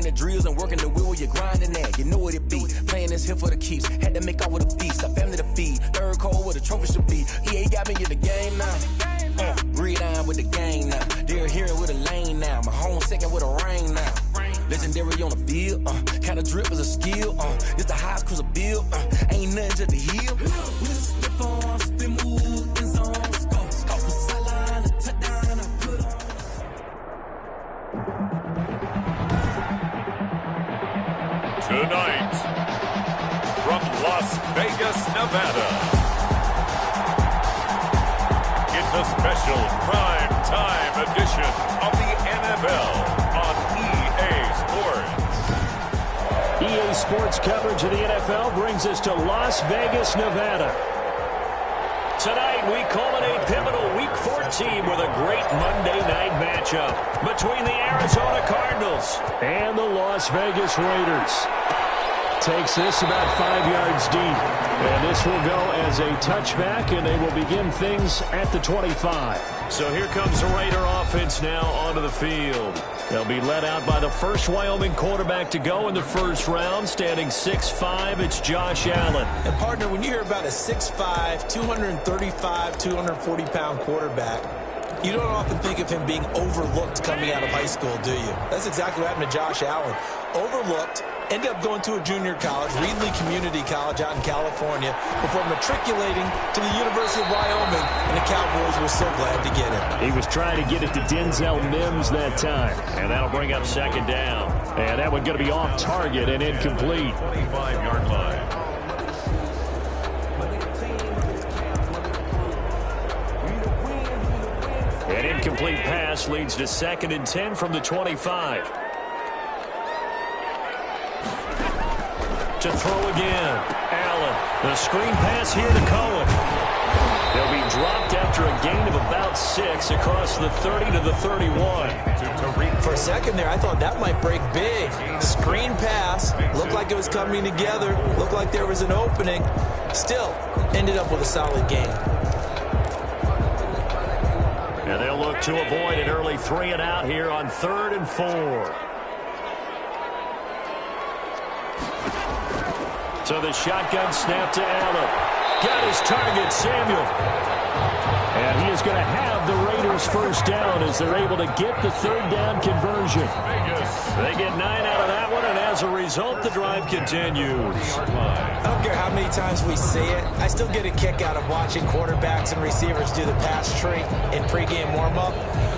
the drills and working the wheel where you're grinding at. You know what it be. Playing this here for the keeps. Had to make out with a feast. A family to feed. Third cold where the trophy should be. EA got me in the game now. Gridiron with the gang now. They're hearing with a lane now. My home second with a rain now. Legendary on the field. Kind of drip is a skill. It's the highest cruiser bill. Ain't nothing just the heel. Tonight, from Las Vegas, Nevada, it's a special prime time edition of the NFL on EA Sports. EA Sports coverage of the NFL brings us to Las Vegas, Nevada. Tonight, we culminate pivotal Week 14 with a great Monday night matchup between the Arizona Cardinals and the Las Vegas Raiders. Takes this about 5 yards deep, and this will go as a touchback, and they will begin things at the 25. So here comes the Raider offense now onto the field. They'll be led out by the first Wyoming quarterback to go in the first round, standing 6'5". It's Josh Allen. And, partner, when you hear about a 6'5", 235, 240-pound quarterback, you don't often think of him being overlooked coming out of high school, do you? That's exactly what happened to Josh Allen. Overlooked, ended up going to a junior college, Reedley Community College out in California, before matriculating to the University of Wyoming, and the Cowboys were so glad to get him. He was trying to get it to Denzel Mims that time, and that'll bring up second down. And that one going to be off target and incomplete. 25-yard line. An incomplete pass leads to 2nd and 10 from the 25. To throw again. Allen. The screen pass here to Cohen. They'll be dropped after a gain of about 6 across the 30 to the 31. For a second there, I thought that might break big. Screen pass. Looked like it was coming together. Looked like there was an opening. Still, ended up with a solid gain. And they'll look to avoid an early 3-and-out here on 3rd and 4. So the shotgun snap to Allen. Got his target, Samuel. And he is going to have the Raiders first down as they're able to get the 3rd down conversion. They get 9 out of that one, and as a result, the drive continues. I don't care how many times we see it. I still get a kick out of watching quarterbacks and receivers do the pass tree in pregame warm-up.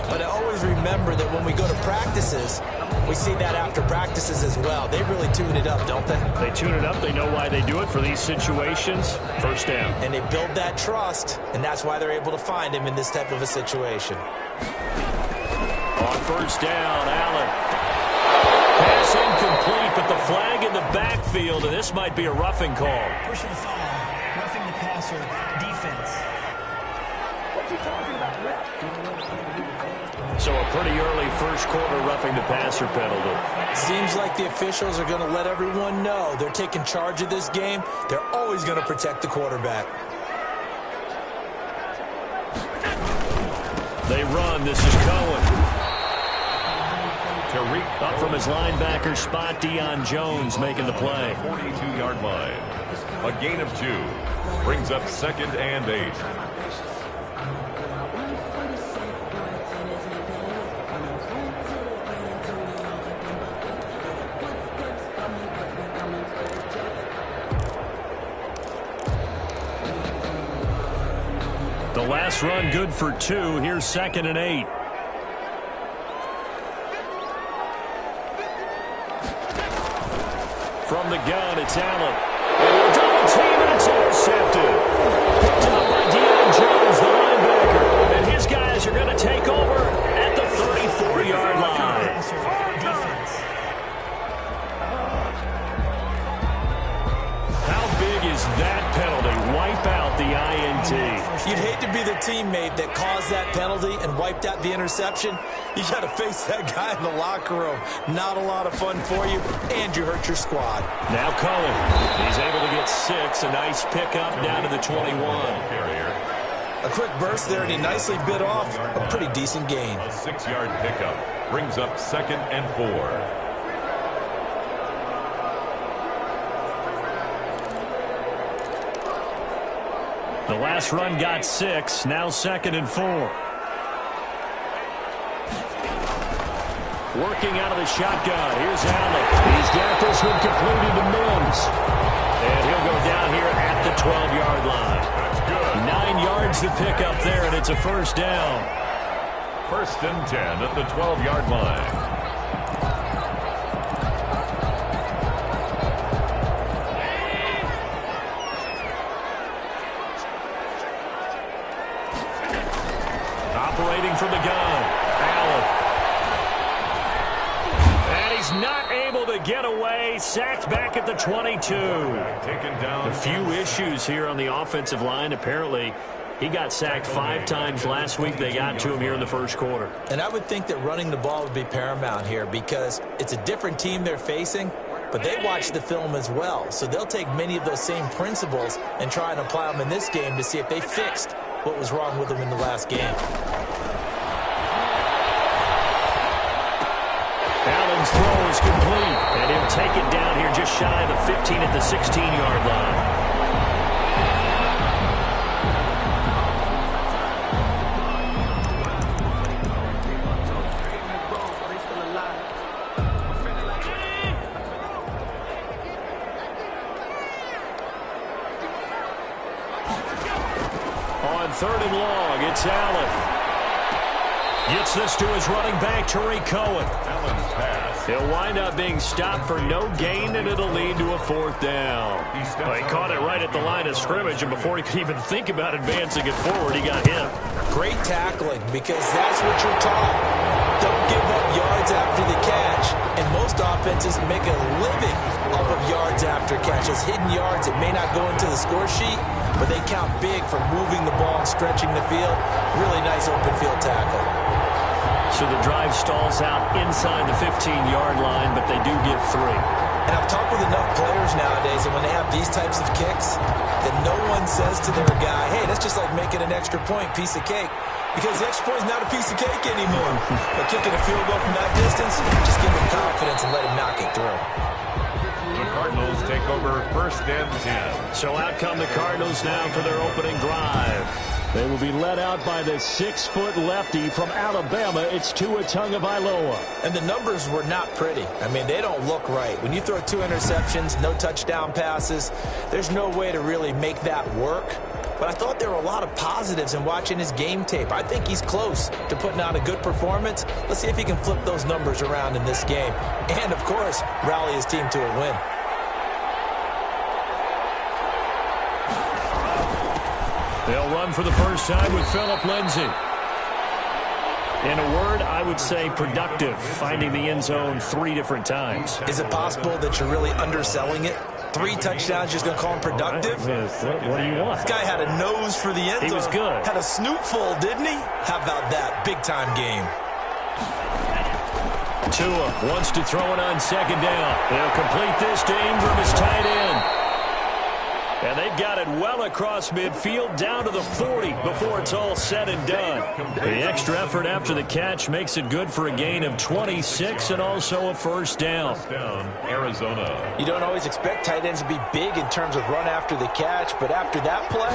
But I always remember that when we go to practices, we see that after practices as well. They really tune it up, don't they? They tune it up. They know why they do it for these situations. First down. And they build that trust, and that's why they're able to find him in this type of a situation. On first down, Allen. Pass incomplete, but the flag in the backfield, and this might be a roughing call. Pushing the foul, roughing the passer, defense. What you talking about, Rick? So a pretty early first quarter roughing the passer penalty. Seems like the officials are going to let everyone know they're taking charge of this game. They're always going to protect the quarterback. They run. This is Cohen. Up from his linebacker spot, Deion Jones making the play. 42-yard line. A gain of 2. Brings up 2nd and 8. The last run good for 2. Here's 2nd and 8. From the gun, it's Allen. Double team, and it's intercepted. Picked up by Deion Jones, the linebacker. And his guys are going to take over at the 34-yard line. How big is that penalty? Wipe out the INT. You'd hate to be the teammate that caused that penalty and wiped out the interception. You got to face that guy in the locker room. Not a lot of fun for you, and you hurt your squad. Now Cohen. He's able to get 6. A nice pickup down to the 21. A quick burst there, and he nicely bit off a pretty decent gain. A 6-yard pickup brings up 2nd and 4. The last run got 6. Now 2nd and 4. Working out of the shotgun. Here's Allen. He's got this one completed to Mims. And he'll go down here at the 12-yard line. That's good. 9 yards to pick up there, and it's a first down. 1st and 10 at the 12-yard line. Operating from the gun, Allen. And he's not able to get away. Sacked back at the 22. Taken down. A few issues here on the offensive line. Apparently, he got sacked 5 times last week. They got to him here in the first quarter. And I would think that running the ball would be paramount here because it's a different team they're facing, but they watch the film as well. So they'll take many of those same principles and try and apply them in this game to see if they fixed what was wrong with them in the last game. Allen's throw is complete, and he'll take it down here just shy of the 15 at the 16-yard line. On 3rd and long, it's Allen. Gets this to his running back, Tariq Cohen. Allen's pass. He'll wind up being stopped for no gain, and it'll lead to a 4th down. Well, he caught it right at the line of scrimmage, and before he could even think about advancing it forward, he got hit. Great tackling, because that's what you're taught. Don't give up yards after the catch, and most offenses make a living off of yards after catch. Those hidden yards that may not go into the score sheet, but they count big for moving the ball and stretching the field. Really nice open field tackle. So the drive stalls out inside the 15-yard line, but they do get 3. And I've talked with enough players nowadays, and when they have these types of kicks, that no one says to their guy, hey, that's just like making an extra point, piece of cake. Because the extra point is not a piece of cake anymore. But kicking a field goal from that distance, just give him confidence and let him knock it through. The Cardinals take over 1st and 10. So out come the Cardinals now for their opening drive. They will be led out by the 6-foot lefty from Alabama. It's Tua Tagovailoa. And the numbers were not pretty. I mean, they don't look right. When you throw 2 interceptions, no touchdown passes, there's no way to really make that work. But I thought there were a lot of positives in watching his game tape. I think he's close to putting out a good performance. Let's see if he can flip those numbers around in this game. And, of course, rally his team to a win. They'll run for the first time with Phillip Lindsay. In a word, I would say productive, finding the end zone 3 different times. Is it possible that you're really underselling it? 3 touchdowns, just going to call him productive? What do you want? This guy had a nose for the end zone. He was good. Had a snootful, didn't he? How about that? Big-time game. Tua wants to throw it on 2nd down. They'll complete this to Ingram as tight end. And they've got it well across midfield down to the 40 before it's all said and done. The extra effort after the catch makes it good for a gain of 26 and also a first down. Arizona. You don't always expect tight ends to be big in terms of run after the catch, but after that play,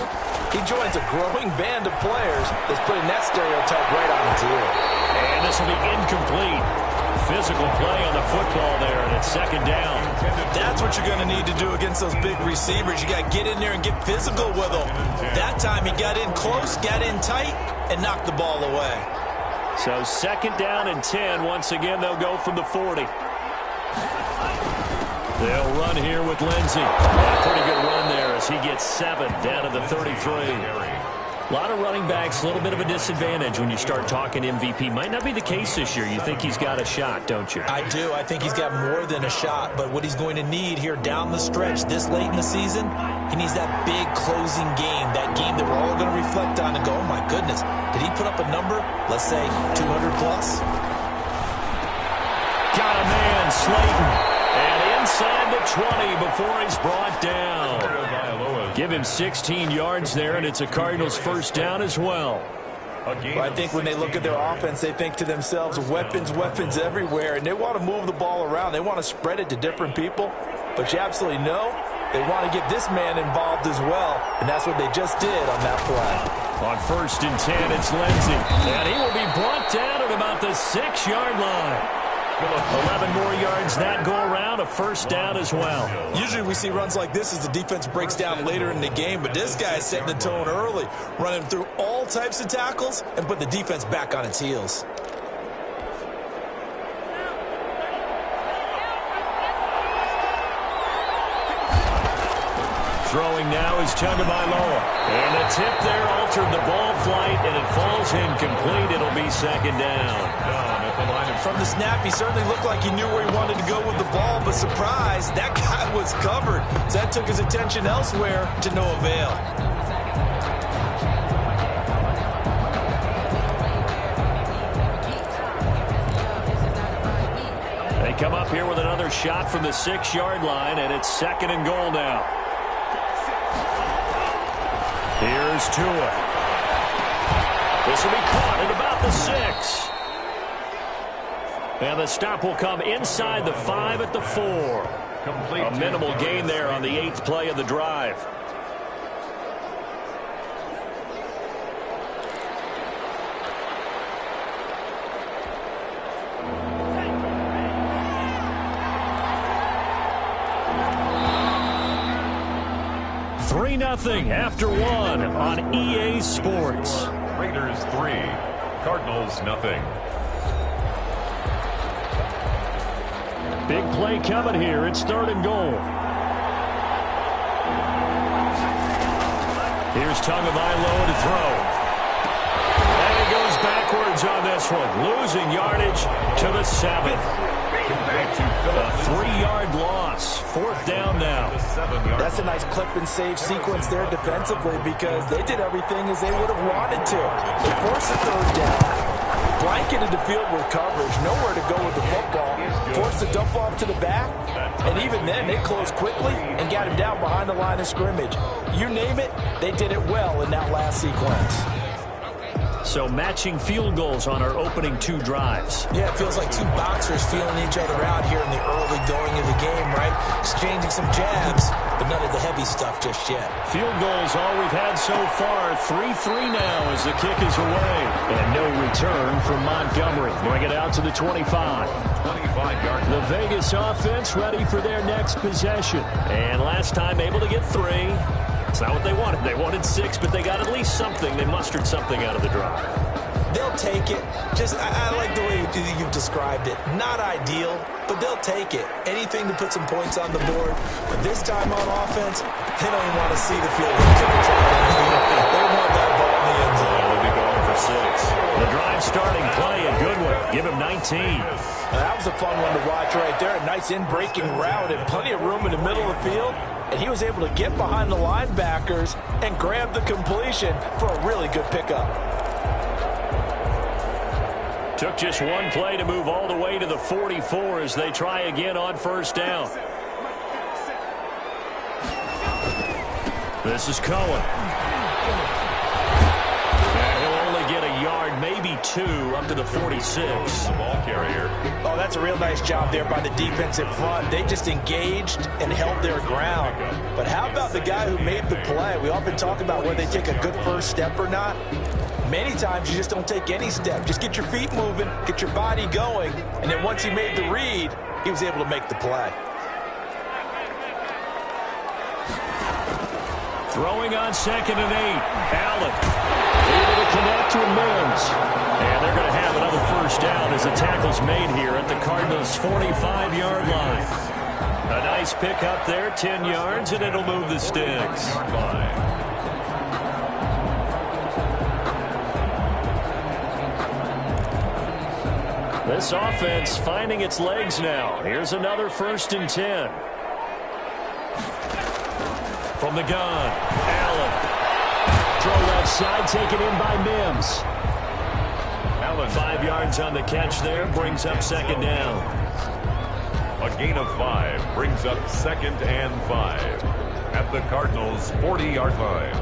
he joins a growing band of players that's putting that stereotype right on its ear. And this will be incomplete. Physical play on the football there, and it's 2nd down. That's what you're going to need to do against those big receivers. You got to get in there and get physical with them. That time he got in close, got in tight, and knocked the ball away. So 2nd down and 10. Once again, they'll go from the 40. They'll run here with Lindsay. A pretty good run there as he gets 7 down to the 33. A lot of running backs, a little bit of a disadvantage when you start talking MVP. Might not be the case this year. You think he's got a shot, don't you? I do. I think he's got more than a shot. But what he's going to need here down the stretch this late in the season, he needs that big closing game, that game that we're all going to reflect on and go, oh, my goodness, did he put up a number, let's say 200-plus? Got a man, Slayton. And inside the 20 before he's brought down. Give him 16 yards there, and it's a Cardinals first down as well. Well, I think when they look at their offense, they think to themselves, weapons, weapons everywhere, and they want to move the ball around. They want to spread it to different people. But you absolutely know They want to get this man involved as well, and that's what they just did on that play. On 1st and 10, it's Lindsey. And he will be brought down at about the 6-yard line. 11 more yards that go around, a first down as well. Usually we see runs like this as the defense breaks down later in the game, but this guy is setting the tone early, running through all types of tackles and put the defense back on its heels. Throwing now is Tagovailoa. And the tip there altered the ball flight, and it falls incomplete. It'll be 2nd down. From the snap, he certainly looked like he knew where he wanted to go with the ball, but surprise, that guy was covered. So that took his attention elsewhere to no avail. They come up here with another shot from the 6-yard line, and it's 2nd and goal now. Here's Tua. This will be caught at about the 6. And the stop will come inside the 5 at the 4. A minimal gain there on the 8th play of the drive. Nothing after 1 on EA Sports. Raiders 3, Cardinals nothing. Big play coming here. It's 3rd and goal. Here's Tagovailoa to throw. And he goes backwards on this one, losing yardage to the 7. A 3-yard loss. 4th down now. That's a nice clip and save sequence there defensively because they did everything as they would have wanted to. They forced a 3rd down, blanketed the field with coverage, nowhere to go with the football, forced the dump off to the back, and even then they closed quickly and got him down behind the line of scrimmage. You name it, they did it well in that last sequence. So matching field goals on our opening 2 drives. Yeah, it feels like 2 boxers feeling each other out here in the early going of the game, right? Exchanging some jabs, but none of the heavy stuff just yet. Field goals all we've had so far. 3-3 now as the kick is away. And no return from Montgomery. Bring it out to the 25. 25-yard. The Vegas offense ready for their next possession. And last time able to get 3. It's not what they wanted. They wanted 6, but they got at least something. They mustered something out of the drive. They'll take it. I like the way you've described it. Not ideal, but they'll take it. Anything to put some points on the board. But this time on offense, they don't even want to see the field goal kicker try. They want that ball in the end zone. They'll be going for 6. The drive starting play, a good one. Give him 19. That was a fun one to watch right there. A nice in-breaking route and plenty of room in the middle of the field. And he was able to get behind the linebackers and grab the completion for a really good pickup. Took just 1 play to move all the way to the 44 as they try again on 1st down. This is Cohen. And he'll only get a yard, maybe 2, up to the 46. The ball carrier. Oh, that's a real nice job there by the defensive front. They just engaged and held their ground. But how about the guy who made the play? We often talk about whether they take a good first step or not. Many times you just don't take any step. Just get your feet moving, get your body going, and then once he made the read, he was able to make the play. Throwing on 2nd and 8. Allen able to connect to Mims. And they're going to have another first down as the tackle's made here at the Cardinals' 45-yard line. A nice pick up there, 10 yards, and it'll move the sticks. This offense finding its legs now. Here's another 1st and 10. From the gun, Allen. Throw left side, taken in by Mims. Allen, 5 yards on the catch there, brings up 2nd down. A gain of 5 brings up 2nd and 5 at the Cardinals' 40-yard line.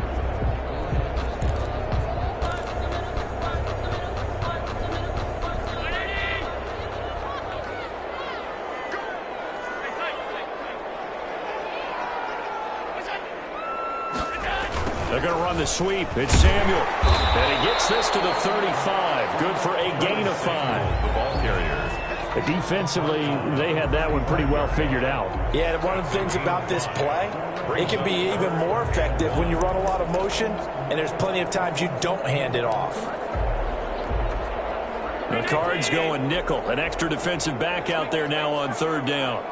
They're going to run the sweep. It's Samuel. And he gets this to the 35. Good for a gain of 5. The ball carriers. Defensively, they had that one pretty well figured out. Yeah, and one of the things about this play, it can be even more effective when you run a lot of motion, and there's plenty of times you don't hand it off. The Cards going nickel. An extra defensive back out there now on 3rd down.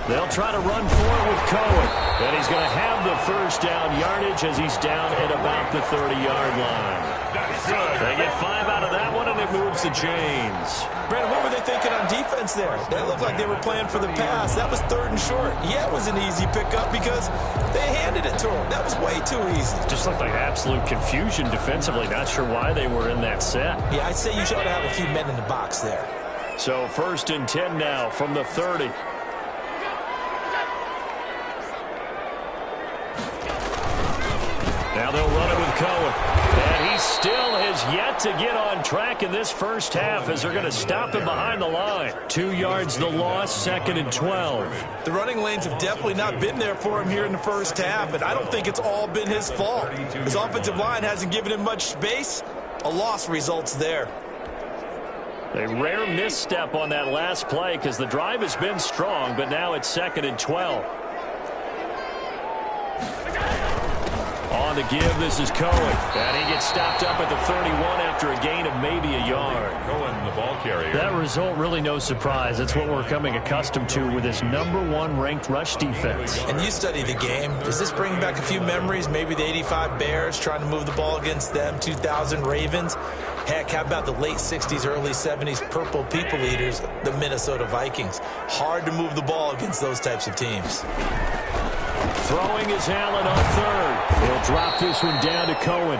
They'll try to run for it with Cohen. And he's going to have the first down yardage as he's down at about the 30-yard line. They get 5 out of that one, and it moves the chains. Brandon, what were they thinking on defense there? They looked like they were playing for the pass. That was 3rd and short. Yeah, it was an easy pickup because they handed it to him. That was way too easy. Just looked like absolute confusion defensively. Not sure why they were in that set. Yeah, I'd say you should have a few men in the box there. So 1st and 10 now from the 30. Now they'll run it with Cohen. And he still has yet to get on track in this first half as they're going to stop him behind the line. 2 yards the loss, 2nd and 12. The running lanes have definitely not been there for him here in the first half, and I don't think it's all been his fault. His offensive line hasn't given him much space. A loss results there. A rare misstep on that last play because the drive has been strong, but now it's 2nd and 12. On the give, this is Cohen. And he gets stopped up at the 31 after a gain of maybe a yard. Cohen, the ball carrier. That result really no surprise. That's what we're coming accustomed to with his #1 ranked rush defense. And you study the game. Does this bring back a few memories? Maybe the 85 Bears trying to move the ball against them, 2000 Ravens. Heck, how about the late 60s, early 70s Purple People Eaters, the Minnesota Vikings? Hard to move the ball against those types of teams. Throwing is Allen on 3rd. He'll drop this one down to Cohen.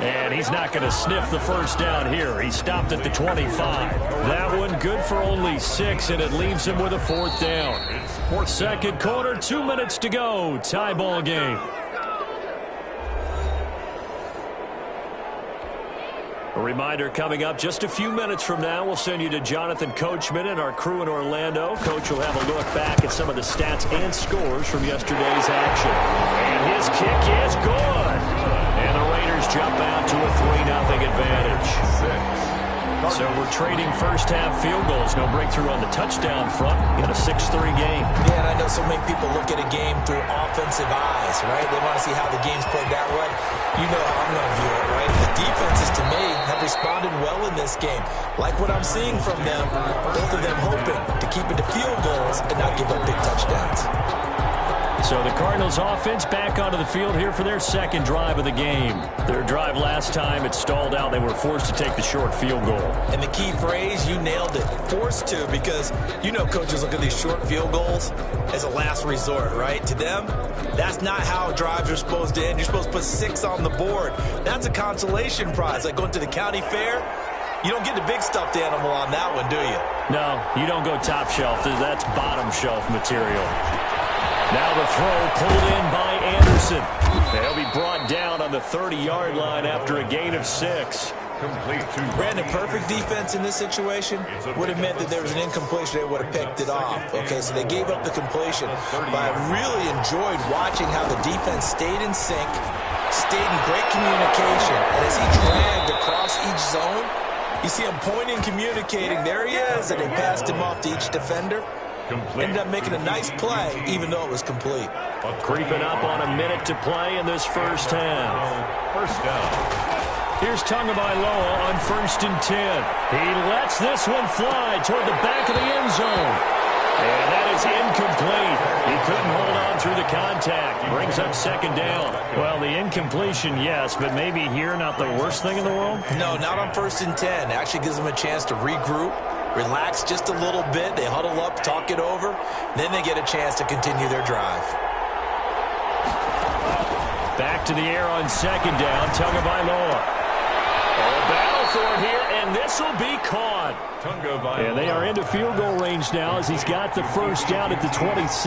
And he's not going to sniff the first down here. He stopped at the 25. That one good for only 6, and it leaves him with a 4th down. 2nd quarter, 2 minutes to go. Tie ball game. A reminder coming up just a few minutes from now, we'll send you to Jonathan Coachman and our crew in Orlando. Coach will have a look back at some of the stats and scores from yesterday's action. And his kick is good. And the Raiders jump out to a 3-0 advantage. So we're trading first half field goals. No breakthrough on the touchdown front in a 6-3 game. Yeah, and I know so many people look at a game through offensive eyes, right? They want to see how the game's played that way. You know how I'm going to view it, right? The defenses, to me, have responded well in this game. Like what I'm seeing from them, both of them hoping to keep it to field goals and not give up big touchdowns. So the Cardinals offense back onto the field here for their 2nd drive of the game. Their drive last time, it stalled out. They were forced to take the short field goal. And the key phrase, you nailed it, forced to, because you know coaches look at these short field goals as a last resort, right? To them, that's not how drives are supposed to end. You're supposed to put 6 on the board. That's a consolation prize, like going to the county fair. You don't get the big stuffed animal on that one, do you? No, you don't go top shelf. That's bottom shelf material. Now the throw pulled in by Anderson. They'll be brought down on the 30-yard line after a gain of 6. Complete to Brandon, perfect defense in this situation would have meant that there was an incompletion. They would have picked it off. Okay, so they gave up the completion. But I really enjoyed watching how the defense stayed in sync, stayed in great communication. And as he dragged across each zone, you see him pointing, communicating. There he is, and they passed him off to each defender. Ended up making a nice play, even though it was complete. Creeping up on a minute to play in this first half. first down. Here's Tagovailoa on 1st and 10. He lets this one fly toward the back of the end zone. And that is incomplete. He couldn't hold on through the contact. Brings up 2nd down. Well, the incompletion, yes, but maybe here not the worst thing in the world? No, not on 1st and 10. Actually gives them a chance to regroup, relax just a little bit. They huddle up, talk it over. Then they get a chance to continue their drive. Back to the air on 2nd down. Tagovailoa. Battle for it here, and this will be caught. And they are into field goal range now as he's got the first down at the 26.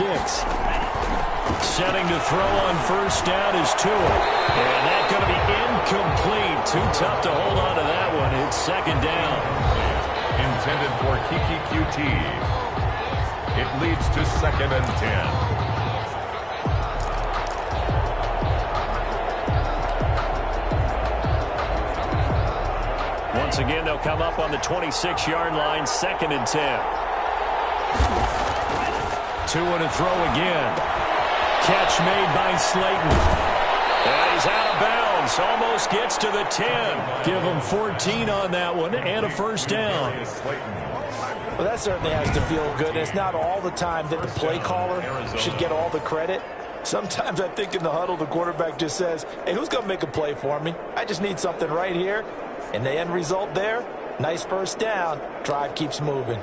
Setting to throw on 1st down is Tua. And that's going to be incomplete. Too tough to hold on to that one. It's 2nd down. Intended for Kiki QT. It leads to 2nd and 10. Once again, they'll come up on the 26-yard line, 2nd and 10. 2 and a throw again. Catch made by Slayton. And he's out of bounds. Almost gets to the 10. Give him 14 on that one and a first down. Well, that certainly has to feel good. It's not all the time that the play caller should get all the credit. Sometimes I think in the huddle, the quarterback just says, hey, who's going to make a play for me? I just need something right here. And the end result there, nice first down. Drive keeps moving.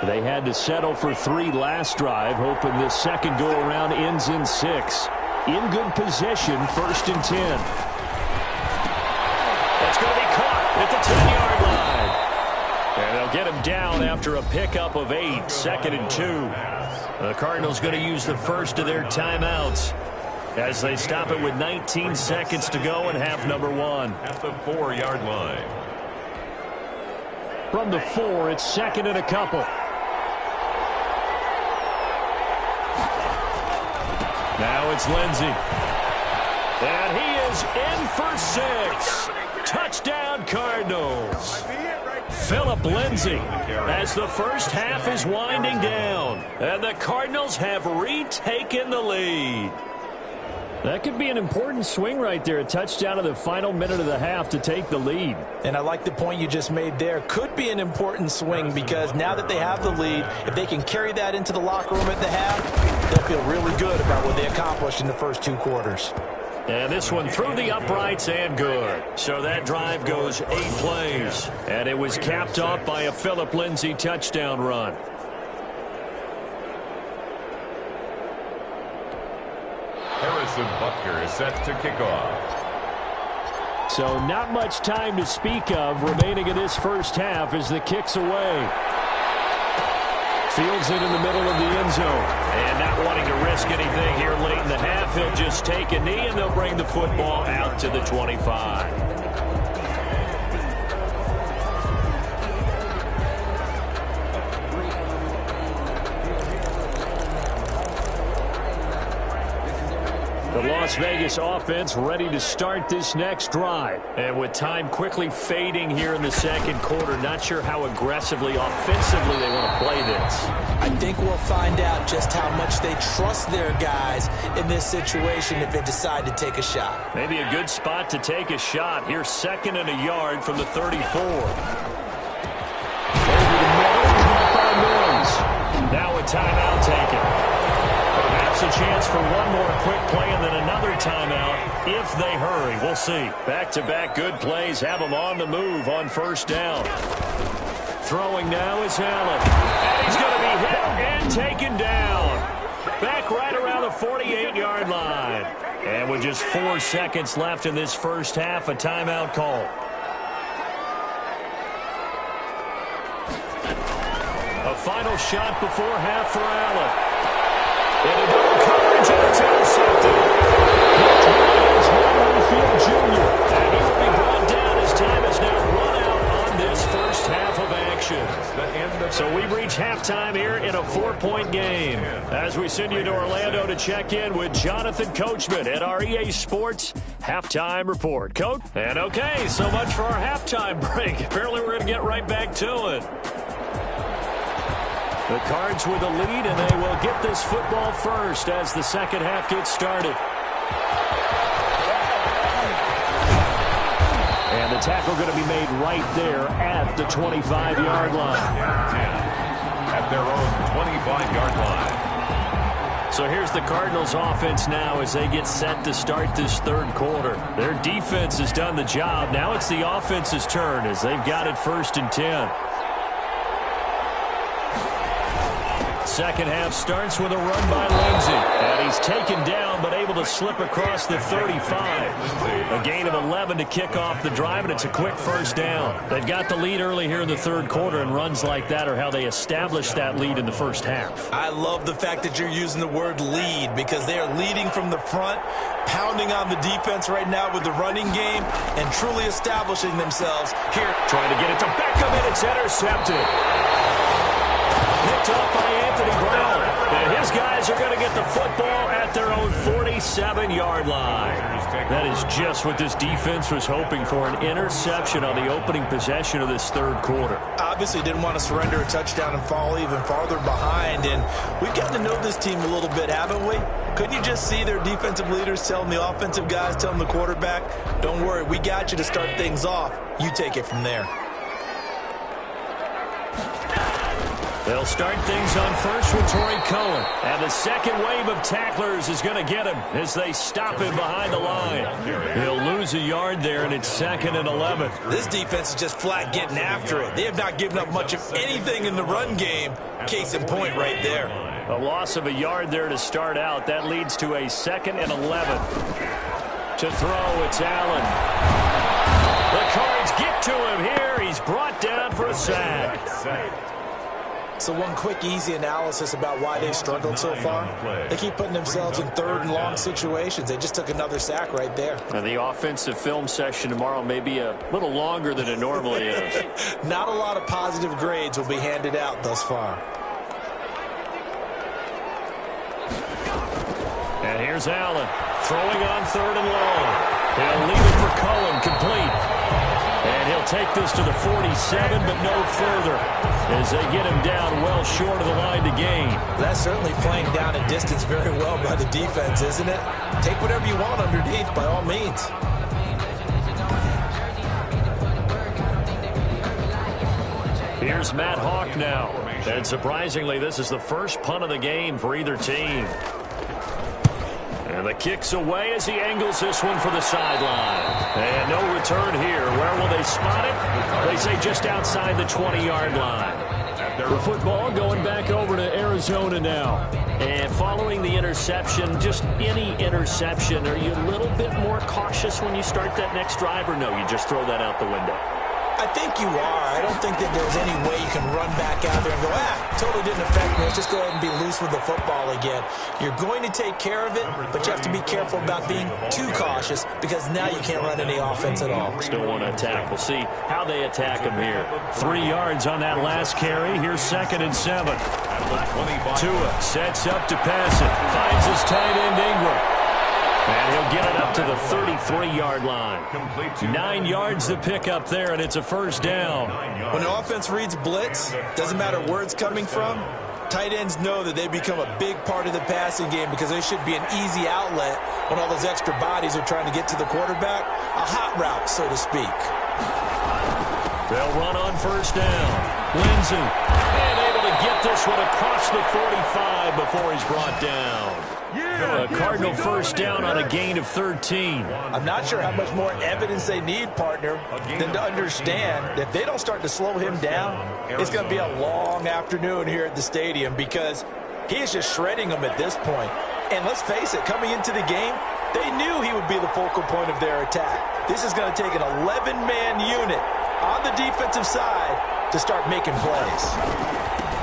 They had to settle for 3 last drive, hoping this second go-around ends in 6. In good possession, 1st and 10. That's going to be caught at the 10-yard line. And they'll get him down after a pickup of 8, 2nd and 2. The Cardinals going to use the first of their timeouts as they stop it with 19 seconds to go in half number 1. At the 4-yard line. From the 4, it's 2nd and a couple. Now it's Lindsey. And he is in for 6. Touchdown, Cardinals. Phillip Lindsay as the first half is winding down. And the Cardinals have retaken the lead. That could be an important swing right there. A touchdown in the final minute of the half to take the lead. And I like the point you just made there. Could be an important swing because now that they have the lead, if they can carry that into the locker room at the half, they'll feel really good about what they accomplished in the first 2 quarters. And this one through the uprights and good. So that drive goes 8 plays. And it was capped off by a Phillip Lindsay touchdown run. Harrison Butker is set to kick off. So not much time to speak of remaining in this first half as the kick's away. Fields it in the middle of the end zone. And not wanting to risk anything here late in the half, he'll just take a knee and they'll bring the football out to the 25. The Las Vegas offense ready to start this next drive. And with time quickly fading here in the second quarter, not sure how aggressively, offensively they want to play this. I think we'll find out just how much they trust their guys in this situation if they decide to take a shot. Maybe a good spot to take a shot. Here's 2nd and a yard from the 34. Over the middle, by Mills. Now a timeout taken. Perhaps a chance for one more quick play and then another timeout if they hurry. We'll see. Back-to-back good plays have them on the move on first down. Throwing now is Allen. And he's going to be hit and taken down. Back right around the 48-yard line. And with just 4 seconds left in this first half, a timeout call. A final shot before half for Allen. In a double coverage, and it's intercepted. It's Warfield Jr. And he will be brought down as time is now run out on this first half of action. So we've reached halftime here in a 4-point game. As we send you to Orlando to check in with Jonathan Coachman at our EA Sports Halftime Report. Coach? And okay, so much for our halftime break. Apparently we're going to get right back to it. The Cards with a lead, and they will get this football first as the second half gets started. And the tackle going to be made right there at the 25-yard line. At their own 25-yard line. So here's the Cardinals offense now as they get set to start this third quarter. Their defense has done the job. Now it's the offense's turn as they've got it 1st and 10. Second half starts with a run by Lindsey. And he's taken down but able to slip across the 35. A gain of 11 to kick off the drive, and it's a quick first down. They've got the lead early here in the third quarter, and runs like that are how they establish that lead in the first half. I love the fact that you're using the word lead because they are leading from the front, pounding on the defense right now with the running game, and truly establishing themselves here. Trying to get it to Beckham, and it's intercepted. Buckeyes are going to get the football at their own 47-yard line. That is just what this defense was hoping for, an interception on the opening possession of this third quarter. Obviously didn't want to surrender a touchdown and fall even farther behind, and we've gotten to know this team a little bit, haven't we? Couldn't you just see their defensive leaders telling the offensive guys, telling the quarterback, don't worry, we got you to start things off. You take it from there. They'll start things on first with Torrey Cohen. And the second wave of tacklers is going to get him as they stop him behind the line. He'll lose a yard there, and it's 2nd and 11. This defense is just flat getting after it. They have not given up much of anything in the run game. Case in point right there. A loss of a yard there to start out. That leads to a 2nd and 11. To throw, it's Allen. The Cards get to him here. He's brought down for a sack. So one quick, easy analysis about why they've struggled so far. They keep putting themselves in third and long situations. They just took another sack right there. And the offensive film session tomorrow may be a little longer than it normally is. Not a lot of positive grades will be handed out thus far. And here's Allen throwing on 3rd and long. He'll leave it for Cohen, complete. And he'll take this to the 47, but no further, as they get him down well short of the line to gain. That's certainly playing down a distance very well by the defense, isn't it? Take whatever you want underneath, by all means. Here's Matt Hawk now. And surprisingly, this is the first punt of the game for either team. And the kick's away as he angles this one for the sideline. And no return here. Where will they spot it? They say just outside the 20-yard line. The football going back over to Arizona now. And following the interception, just any interception, are you a little bit more cautious when you start that next drive, or no, you just throw that out the window? I think you are. I don't think that there's any way you can run back out there and go, totally didn't affect me. Let's just go ahead and be loose with the football again. You're going to take care of it, but you have to be careful about being too cautious because now you can't run any offense at all. Still want to attack. We'll see how they attack him here. 3 yards on that last carry. Here's 2nd and 7. Tua sets up to pass it. Finds his tight end Ingram. And he'll get it up to the 33-yard line. 9 yards to pick up there, and it's a first down. When the offense reads blitz, doesn't matter where it's coming from, tight ends know that they become a big part of the passing game because they should be an easy outlet when all those extra bodies are trying to get to the quarterback. A hot route, so to speak. They'll run on first down. Lindsey, and able to get this one across the 45 before he's brought down. A Cardinal first down on a gain of 13. I'm not sure how much more evidence they need, partner, than to understand that if they don't start to slow him down, it's going to be a long afternoon here at the stadium because he is just shredding them at this point. And let's face it, coming into the game, they knew he would be the focal point of their attack. This is going to take an 11-man unit on the defensive side to start making plays.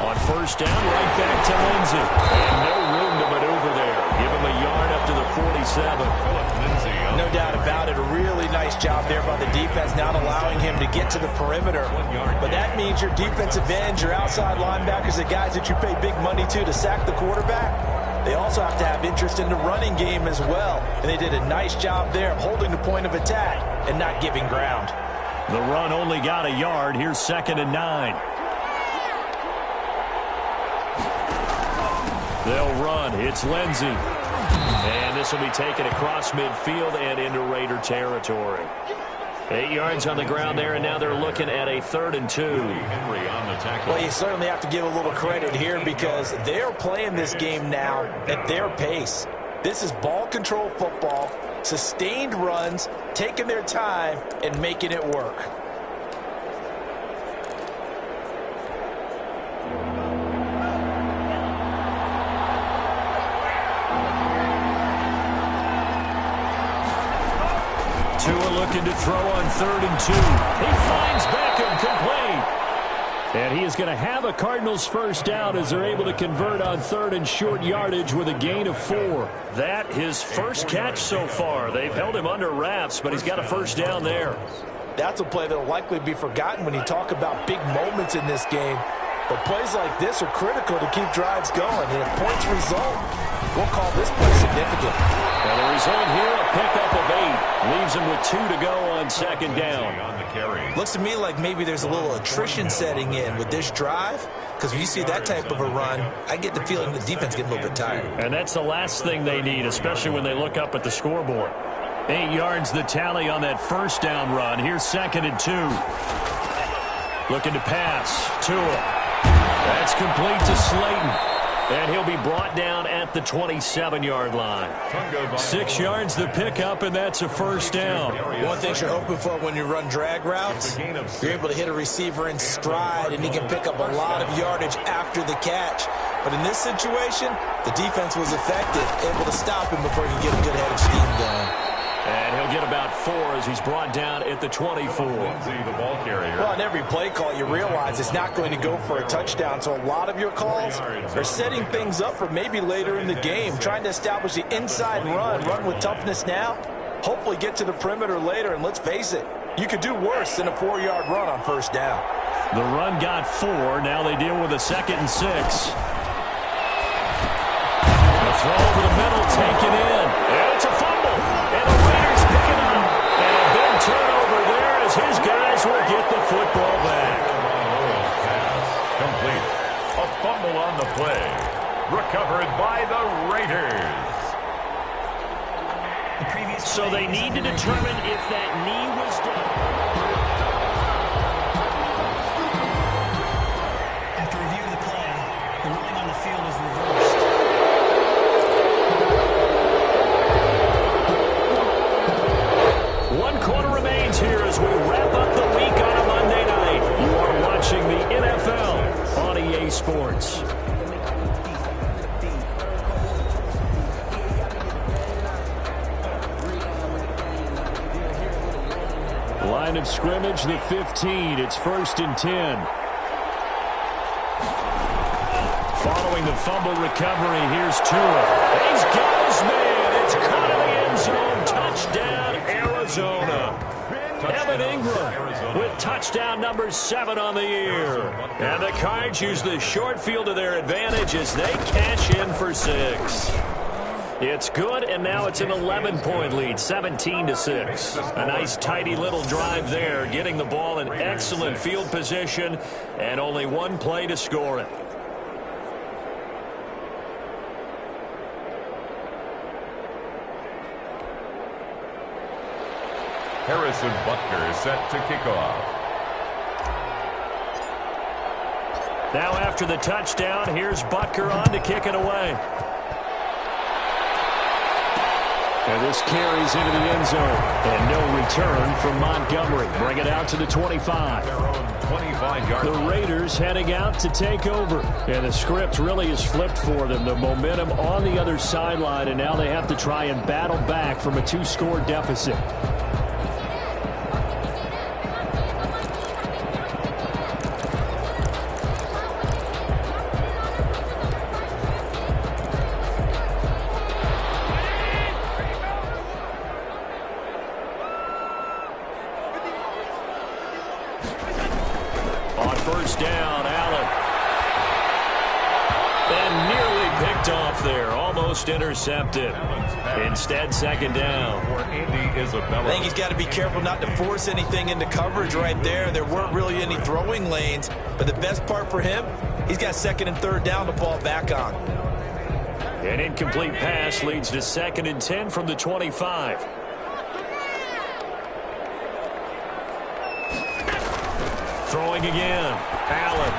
On first down, right back to Lindsey. And no room to maneuver there. Give him a yard up to the 47. No doubt about it. A really nice job there by the defense, not allowing him to get to the perimeter. But that means your defensive ends, your outside linebackers, the guys that you pay big money to sack the quarterback, they also have to have interest in the running game as well. And they did a nice job there of holding the point of attack and not giving ground. The run only got a yard. Here's 2nd and 9. They'll run. It's Lindsey. And this will be taken across midfield and into Raider territory. 8 yards on the ground there, and now they're looking at a 3rd and 2. Well, you certainly have to give a little credit here because they're playing this game now at their pace. This is ball control football, sustained runs, taking their time, and making it work. Tua looking to throw on 3rd and 2. He finds Beckham, complete. And he is going to have a Cardinals first down as they're able to convert on 3rd and short yardage with a gain of 4. That his first catch so far. They've held him under wraps, but he's got a first down there. That's a play that will likely be forgotten when you talk about big moments in this game. But plays like this are critical to keep drives going. And if points result, we'll call this play significant. And the result here, a pickup of 8. Leaves him with 2 to go on second down. Looks to me like maybe there's a little attrition setting in with this drive. Because when you see that type of a run, I get the feeling the defense getting a little bit tired. And that's the last thing they need, especially when they look up at the scoreboard. 8 yards the tally on that first down run. Here's 2nd and 2. Looking to pass. Tua. That's complete to Slayton. And he'll be brought down at the 27-yard line. 6 yards the pickup, and that's a first down. One thing you're hoping for when you run drag routes, you're able to hit a receiver in stride, and he can pick up a lot of yardage after the catch. But in this situation, the defense was effective, able to stop him before he could get a good head of steam going. And he'll get about 4 as he's brought down at the 24. Well, in every play call, you realize it's not going to go for a touchdown. So a lot of your calls are setting things up for maybe later in the game, trying to establish the inside run with toughness now, hopefully get to the perimeter later. And let's face it, you could do worse than a 4-yard run on first down. The run got 4. Now they deal with a 2nd and 6. The throw over the middle, taken in. And it's a fumble. And the Raiders pick it up. And a big turnover there as his guys will get the football back. Complete. A fumble on the play. Recovered by the Raiders. So they need to determine if that knee was done. After reviewing the play, the ruling on the field is reversed. 1 quarter remains here as we wrap up the week on a Monday night. You are watching the NFL on EA Sports. Line of scrimmage, the 15. It's 1st and 10. Following the fumble recovery, here's Tua. He's got his man. It's caught in the end zone. Touchdown, Arizona. Evan Ingram with touchdown number 7 on the year. And the Cards use the short field to their advantage as they cash in for 6. It's good, and now it's an 11-point lead, 17-6. A nice, tidy little drive there, getting the ball in excellent field position, and only 1 play to score it. Harrison Butker set to kick off. Now after the touchdown, here's Butker on to kick it away. And this carries into the end zone. And no return from Montgomery. Bring it out to the 25. The Raiders heading out to take over. And the script really is flipped for them. The momentum on the other sideline, and now they have to try and battle back from a 2-score deficit. First down, Allen. And nearly picked off there. Almost intercepted. Instead, 2nd down. I think he's got to be careful not to force anything into coverage right there. There weren't really any throwing lanes. But the best part for him, he's got 2nd and 3rd down to fall back on. An incomplete pass leads to 2nd and 10 from the 25. Throwing again. Allen.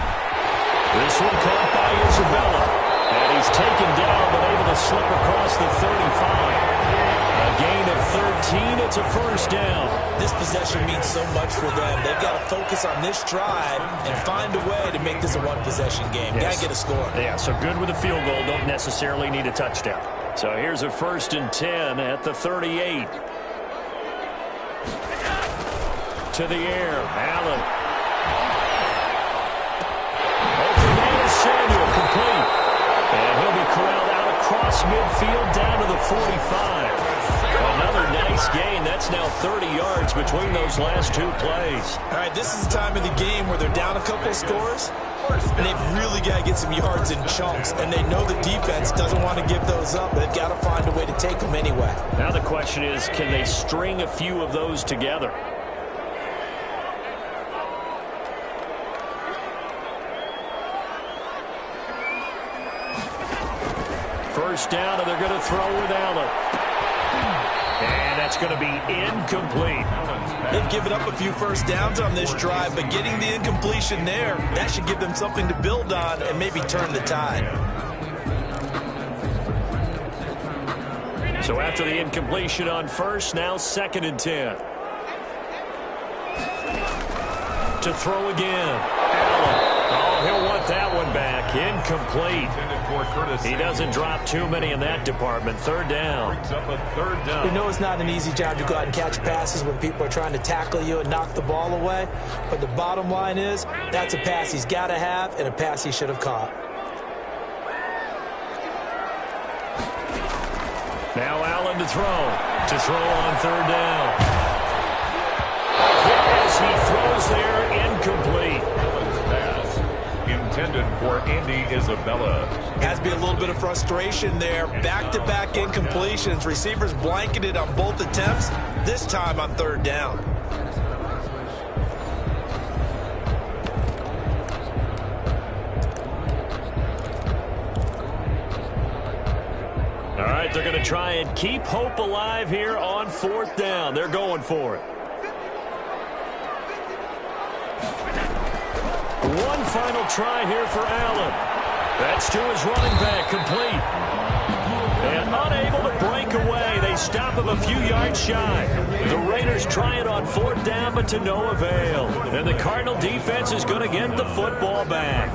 This one caught by Isabella. And he's taken down but able to slip across the 35. A gain of 13. It's a first down. This possession means so much for them. They've got to focus on this drive and find a way to make this a one-possession game. Got to get a score. Yeah, so good with a field goal. Don't necessarily need a touchdown. So here's a 1st and 10 at the 38. To the air. Allen. Samuel complete. And he'll be corralled out across midfield down to the 45. Another nice gain. That's now 30 yards between those last 2 plays. All right, this is the time of the game where they're down a couple of scores. And they've really got to get some yards in chunks, and they know the defense doesn't want to give those up, but they've got to find a way to take them anyway. Now the question is, can they string a few of those together? First down, and they're going to throw with Allen. And that's going to be incomplete. They've given up a few first downs on this drive, but getting the incompletion there, that should give them something to build on and maybe turn the tide. So after the incompletion on first, now 2nd and 10. To throw again. Allen. Oh, he'll want that one back. Incomplete. He doesn't drop too many in that department. 3rd down. We know it's not an easy job to go out and catch passes when people are trying to tackle you and knock the ball away. But the bottom line is, that's a pass he's got to have and a pass he should have caught. Now Allen to throw. To throw on 3rd down. As he throws there, incomplete. Intended for Andy Isabella. Has to be a little bit of frustration there. Back-to-back incompletions. Receivers blanketed on both attempts, this time on 3rd down. All right, they're going to try and keep hope alive here on 4th down. They're going for it. One final try here for Allen. That's to his running back, complete. And unable to break away. They stop him a few yards shy. The Raiders try it on 4th down, but to no avail. And the Cardinal defense is going to get the football back.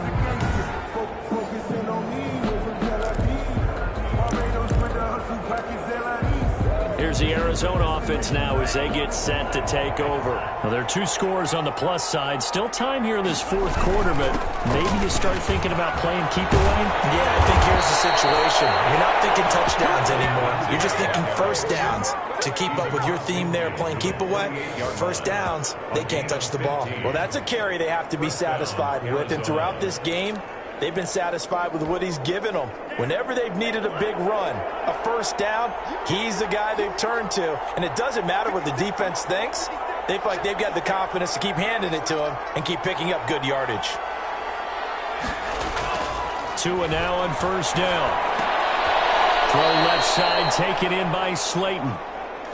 Here's the Arizona offense now as they get set to take over. Well, there are 2 scores on the plus side. Still time here in this 4th quarter, but maybe you start thinking about playing keep away. Yeah, I think here's the situation. You're not thinking touchdowns anymore. You're just thinking first downs. To keep up with your theme there, playing keep away, first downs, they can't touch the ball. Well, that's a carry they have to be satisfied with, and throughout this game, they've been satisfied with what he's given them. Whenever they've needed a big run, a first down, he's the guy they've turned to. And it doesn't matter what the defense thinks. They feel like they've got the confidence to keep handing it to him and keep picking up good yardage. 2 and now on first down. Throw left side, taken in by Slayton.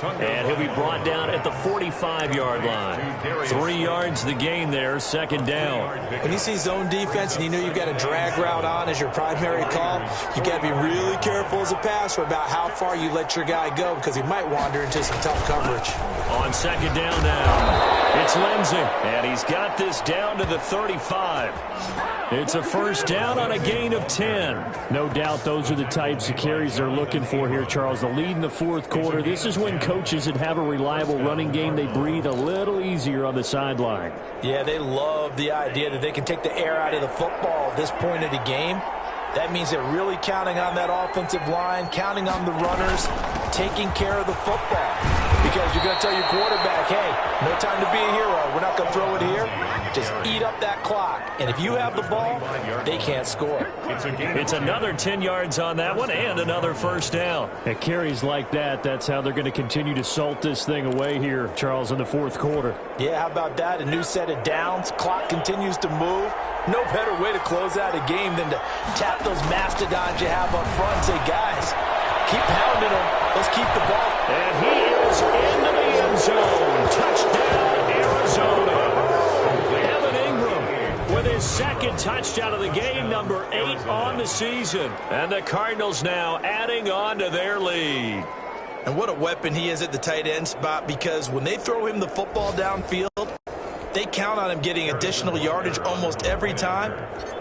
And he'll be brought down at the 45-yard line. 3 yards the gain there, 2nd down. When you see zone defense and you know you've got a drag route on as your primary call, you've got to be really careful as a passer about how far you let your guy go because he might wander into some tough coverage. On 2nd down now, it's Lindsey, and he's got this down to the 35. It's a first down on a gain of 10. No doubt those are the types of carries they're looking for here, Charles. The lead in the 4th quarter. This is when coaches that have a reliable running game, they breathe a little easier on the sideline. Yeah, they love the idea that they can take the air out of the football at this point of the game. That means they're really counting on that offensive line, counting on the runners, taking care of the football. Because you're going to tell your quarterback, hey, no time to be a hero. We're not going to throw it here. Just eat up that clock. And if you have the ball, they can't score. It's another 10 yards on that one and another first down. At carries like that, that's how they're going to continue to salt this thing away here, Charles, in the 4th quarter. Yeah, how about that? A new set of downs. Clock continues to move. No better way to close out a game than to tap those mastodons you have up front and say, guys, keep pounding them. Let's keep the ball. And he is into the end zone. Touchdown, Arizona. Evan Ingram with his 2nd touchdown of the game, number 8 on the season. And the Cardinals now adding on to their lead. And what a weapon he is at the tight end spot, because when they throw him the football downfield, they count on him getting additional yardage almost every time.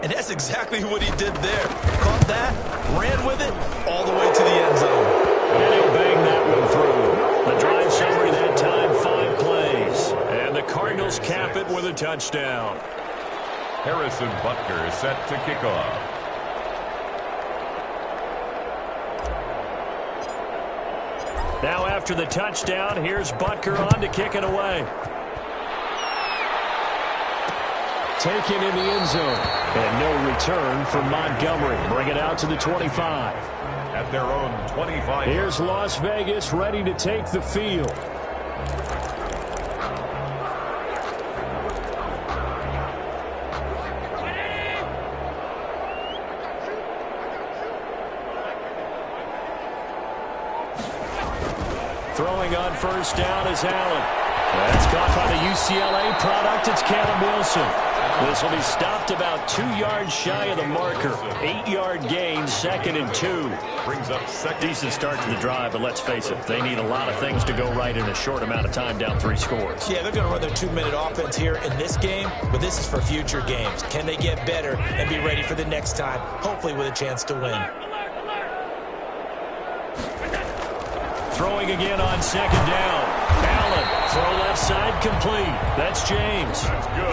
And that's exactly what he did there. Caught that, ran with it, all the way to the end zone. And he'll bang that one through. The drive summary that time, 5 plays. And the Cardinals cap it with a touchdown. Harrison Butker set to kick off. Now after the touchdown, here's Butker on to kick it away. taken in the end zone. And no return for Montgomery. Bring it out to the 25. At their own 25. Here's Las Vegas ready to take the field. Throwing on first down is Allen. That's caught by the UCLA product. It's Caleb Wilson. This will be stopped about 2 yards shy of the marker. 8-yard gain, 2nd and 2. Brings up second. Decent start to the drive, but let's face it, they need a lot of things to go right in a short amount of time, down 3 scores. Yeah, they're going to run their 2-minute offense here in this game, but this is for future games. Can they get better and be ready for the next time, hopefully with a chance to win? Throwing again on 2nd down. Allen, throw left side, complete. That's James.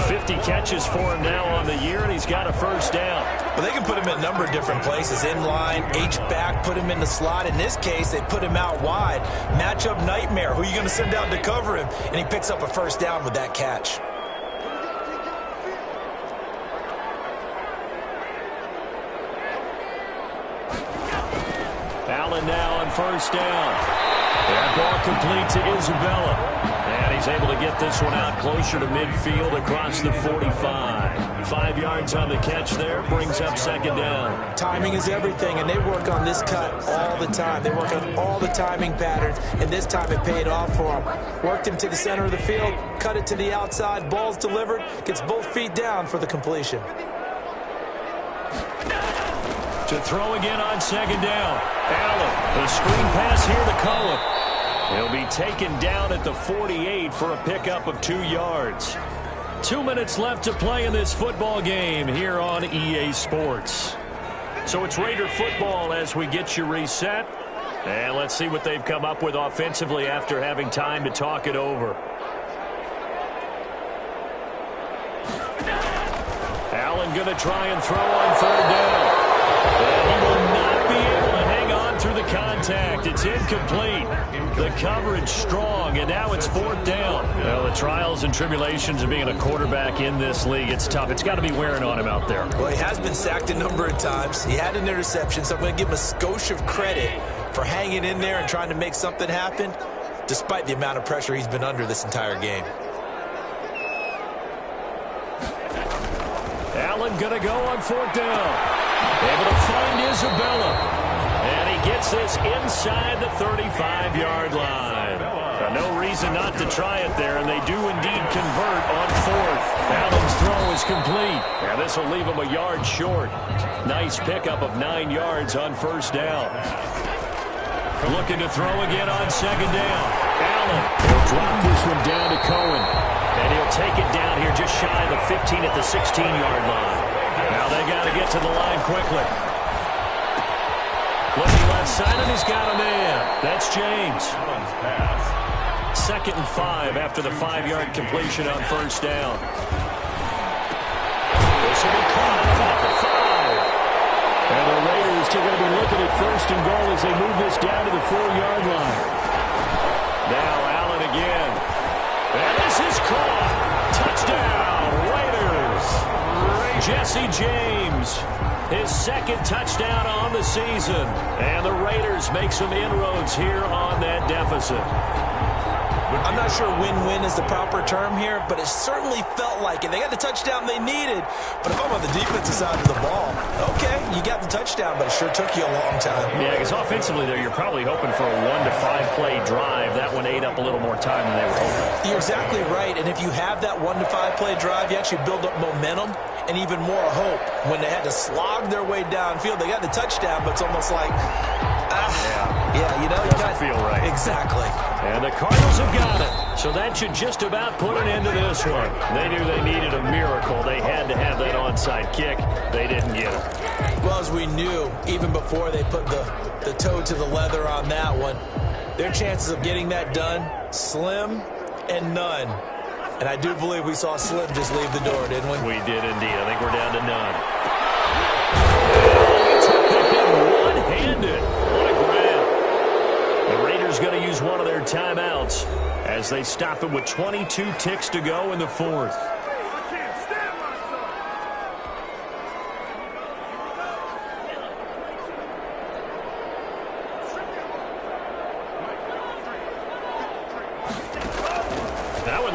50 catches for him now on the year, and he's got a first down. Well, they can put him in a number of different places. In line, H-back, put him in the slot. In this case, they put him out wide. Matchup nightmare. Who are you going to send out to cover him? And he picks up a first down with that catch. Allen now on first down. That ball complete to Isabella. And he's able to get this one out closer to midfield across the 45. 5 yards on the catch there, brings up 2nd down. Timing is everything, and they work on this cut all the time. They work on all the timing patterns, and this time it paid off for him. Worked him to the center of the field, cut it to the outside, ball's delivered, gets both feet down for the completion. To throw again on 2nd down. Allen, the screen pass here to Cohen. He'll be taken down at the 48 for a pickup of 2 yards. 2 minutes left to play in this football game here on EA Sports. So it's Raider football as we get you reset. And let's see what they've come up with offensively after having time to talk it over. Allen going to try and throw on 3rd down. And he will not be able to hang on through the contact. It's incomplete. The coverage strong, and now it's 4th down. Well, the trials and tribulations of being a quarterback in this league, it's tough. It's got to be wearing on him out there. Well, he has been sacked a number of times. He had an interception, so I'm going to give him a skosh of credit for hanging in there and trying to make something happen, despite the amount of pressure he's been under this entire game. Allen going to go on 4th down. Able to find Isabella. And he gets this inside the 35-yard line. No reason not to try it there, and they do indeed convert on 4th. Allen's throw is complete. And this will leave him a yard short. Nice pickup of 9 yards on 1st down. Looking to throw again on 2nd down. Allen will drop this one down to Cohen. And he'll take it down here just shy of the 15 at the 16-yard line. Now they got to get to the line quickly. Looking left side, and he's got a man. That's James. 2nd and 5 after the 5-yard completion on 1st down. This will be caught at the 5. And the Raiders are going to be looking at 1st and goal as they move this down to the 4-yard line. Now Allen again. And this is caught. Touchdown, Raiders. Jesse James, his 2nd touchdown on the season. And the Raiders make some inroads here on that deficit. I'm not sure win-win is the proper term here, but it certainly felt like it. They got the touchdown they needed, but if I'm on the defensive side of the ball, okay, you got the touchdown, but it sure took you a long time. Yeah, because offensively there, you're probably hoping for a 1 to 5 play drive. That one ate up a little more time than they were hoping. You're exactly right, and if you have that 1 to 5 play drive, you actually build up momentum and even more hope. When they had to slog their way downfield, they got the touchdown, but it's almost like, yeah, you know, you doesn't feel right. Exactly. And the Cardinals have got it. So that should just about put an end to this one. They knew they needed a miracle. They had to have that onside kick. They didn't get it. Well, as we knew, even before they put the toe to the leather on that one, their chances of getting that done, slim and none. And I do believe we saw Slim just leave the door, didn't we? We did indeed. I think we're down to none. One-handed. What a grab. The Raiders going to use one of their timeouts as they stop it with 22 ticks to go in the 4th.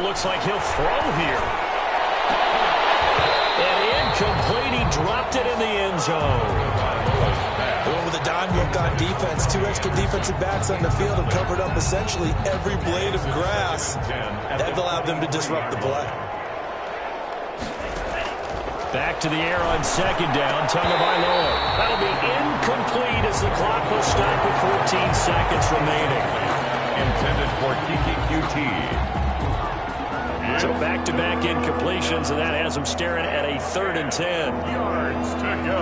looks like he'll throw here. And incomplete. He dropped it in the end zone. Going with a dime look on defense. 2 extra defensive backs on the field have covered up essentially every blade of grass. That allowed them to disrupt the play. Back to the air on second down. Tagovailoa. That'll be incomplete as the clock will stop with 14 seconds remaining. Intended for Kiki QT. So back-to-back incompletions, and that has them staring at a 3rd and 10. Yards to go.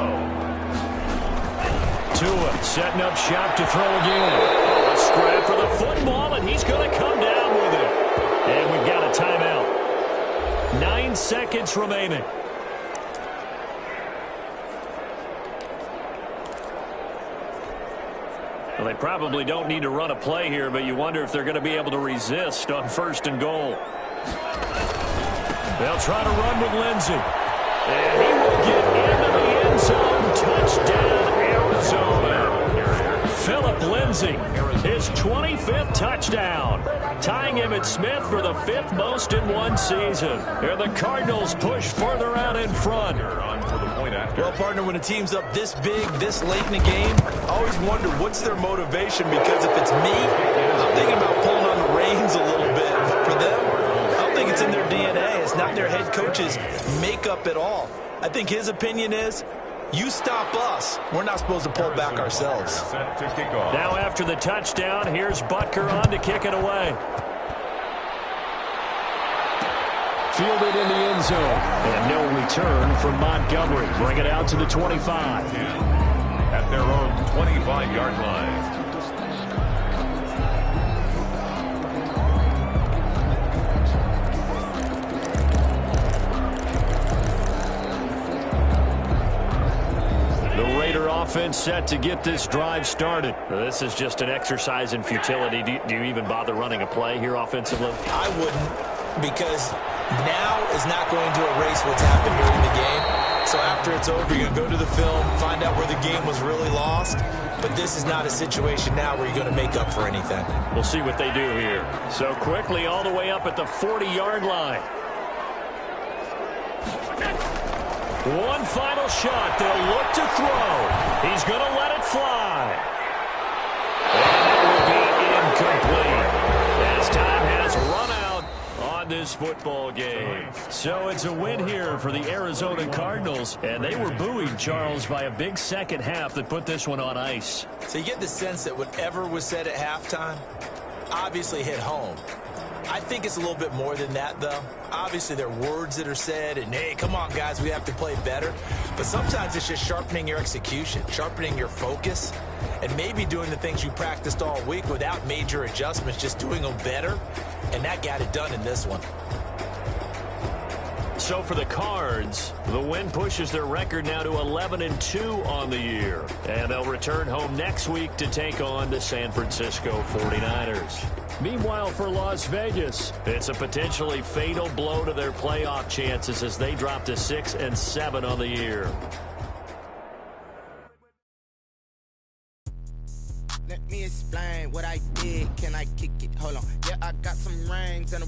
Tua setting up shop to throw again. A scrap for the football, and he's going to come down with it. And we've got a timeout. 9 seconds remaining. Well, they probably don't need to run a play here, but you wonder if they're going to be able to resist on 1st and goal. They'll try to run with Lindsey. And he will get into the end zone. Touchdown, Arizona. Phillip Lindsey, his 25th touchdown, tying Emmitt Smith for the 5th most in one season. And the Cardinals push further out in front. Well, partner, when a team's up this big, this late in the game, I always wonder what's their motivation, because if it's me, I'm thinking about pulling on the reins a little bit. But for them, I don't think it's in their DNA. It's not their head coach's makeup at all. I think his opinion is, you stop us, we're not supposed to pull back ourselves. Now after the touchdown, here's Butker on to kick it away. Fielded in the end zone. And no return from Montgomery. Bring it out to the 25. At their own 25-yard line. The Raider offense set to get this drive started. This is just an exercise in futility. Do you even bother running a play here offensively? I wouldn't, because now is not going to erase what's happened during the game. So after it's over, you're going to go to the film, find out where the game was really lost. But this is not a situation now where you're going to make up for anything. We'll see what they do here. So quickly all the way up at the 40-yard line. One final shot. They'll look to throw. He's going to let it fly. And it will be incomplete as time has run out on this football game. So it's a win here for the Arizona Cardinals. And they were buoyed, Charles, by a big second half that put this one on ice. So you get the sense that whatever was said at halftime obviously hit home. I think it's a little bit more than that, though. Obviously, there are words that are said, and, hey, come on, guys, we have to play better. But sometimes it's just sharpening your execution, sharpening your focus, and maybe doing the things you practiced all week without major adjustments, just doing them better. And that got it done in this one. So for the Cards, the win pushes their record now to 11-2 on the year. And they'll return home next week to take on the San Francisco 49ers. Meanwhile, for Las Vegas, it's a potentially fatal blow to their playoff chances as they drop to 6-7 on the year. Let me explain what I did. Can I kick it? Hold on. Yeah, I got some rings and a